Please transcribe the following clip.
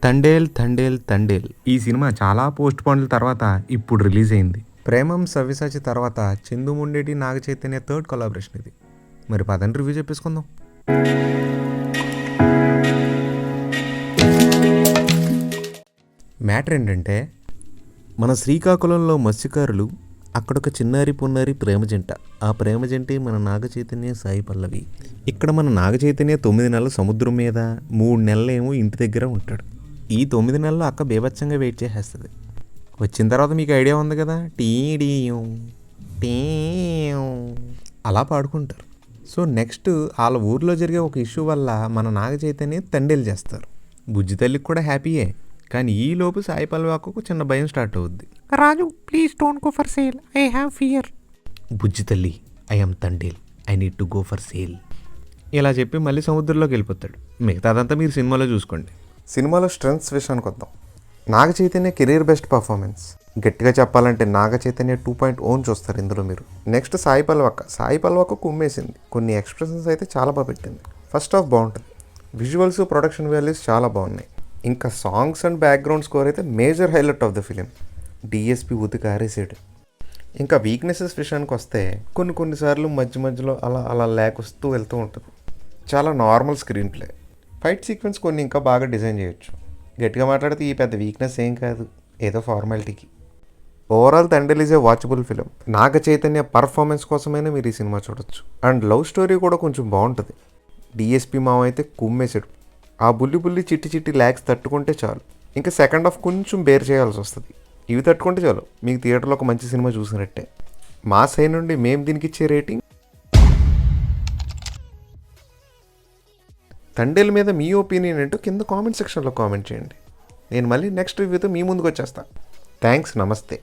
తండేల్ తండేల్ తండేల్ ఈ సినిమా చాలా పోస్ట్ పోన్ల తర్వాత ఇప్పుడు రిలీజ్ అయింది. ప్రేమం సవ్యసాచి తర్వాత చందు ముండేటి నాగ చైతన్య థర్డ్ కొలాబరేషన్ ఇది. మరి పదండి రివ్యూ చెప్పేసుకుందాం. మ్యాటర్ ఏంటంటే, మన శ్రీకాకుళంలో మత్స్యకారులు అక్కడొక చిన్నారి పొన్నారి ప్రేమ జంట. ఆ ప్రేమ జంటే మన నాగ చైతన్య సాయి పల్లవి. ఇక్కడ మన నాగ చైతన్య 9 నెలలు సముద్రం మీద, 3 నెలలేమో ఇంటి దగ్గర ఉంటాడు. ఈ 9 నెలలు అక్క బీభత్సంగా వెయిట్ చేసేస్తుంది. వచ్చిన తర్వాత మీకు ఐడియా ఉంది కదా, టీడీయం టీయం అలా పాడుకుంటారు. సో నెక్స్ట్ వాళ్ళ ఊర్లో జరిగే ఒక ఇష్యూ వల్ల మన నాగ చైతన్య తండేలు చేస్తారు. బుజ్జి తల్లికి కూడా హ్యాపీయే, కానీ ఈలోపు సాయి పల్లవాకు చిన్న భయం స్టార్ట్ అవుద్ది. Raju please don't go for sail, I have fear. Bujji తల్లి, I am Thandel, I need to go for sail ఇలా చెప్పి మళ్ళీ సముద్రంలోకి వెళ్ళిపోతాడు. మిగతాదంతా మీరు సినిమాలో చూసుకోండి. సినిమాలో స్ట్రెంగ్స్ విషయానికి వద్దాం. Naga Chaitanya career best performance. గట్టిగా చెప్పాలంటే నాగ చైతన్య 2.0 చూస్తారు ఇందులో మీరు. నెక్స్ట్ సాయి పల్లవక్క కుమ్మేసింది. కొన్ని ఎక్స్ప్రెషన్స్ అయితే చాలా బాగా పెట్టింది. ఫస్ట్ హాఫ్ బాగుంటుంది, విజువల్స్ ప్రొడక్షన్ వాల్యూస్ చాలా బాగున్నాయి. ఇంకా సాంగ్స్ అండ్ బ్యాక్గ్రౌండ్ స్కోర్ అయితే major highlight of the film. DSP ఉతికి ఆరేసాడు. ఇంకా వీక్నెసెస్ విషయానికి వస్తే కొన్నిసార్లు మధ్యలో అలా ల్యాక్ వస్తూ వెళ్తూ ఉంటుంది. చాలా normal screen play. Fight sequence కొన్ని ఇంకా బాగా డిజైన్ చేయొచ్చు. గట్టిగా మాట్లాడితే ఈ పెద్ద వీక్నెస్ ఏం కాదు, ఏదో ఫార్మాలిటీకి. Overall Thandel is a watchable film. Naga Chaitanya performance కోసమైనా మీరు ఈ సినిమా చూడొచ్చు. అండ్ లవ్ స్టోరీ కూడా కొంచెం బాగుంటుంది. డిఎస్పి మావ అయితే కుమ్మేశాడు. ఆ బుల్లి చిట్టి ల్యాక్స్ తట్టుకుంటే చాలు. ఇంకా సెకండ్ హాఫ్ కొంచెం బేర్ చేయాల్సి వస్తుంది. ఇవి తట్టుకుంటే చాలు, మీకు థియేటర్లో ఒక మంచి సినిమా చూసినట్టే. మా సైడ్ నుండి మేము దీనికి ఇచ్చే రేటింగ్, తండేల్ మీద మీ ఒపీనియన్ ఏంటో కింద కామెంట్ సెక్షన్లో కామెంట్ చేయండి. నేను మళ్ళీ నెక్స్ట్ రివ్యూతో మీ ముందుకు వచ్చేస్తాను. థ్యాంక్స్, నమస్తే.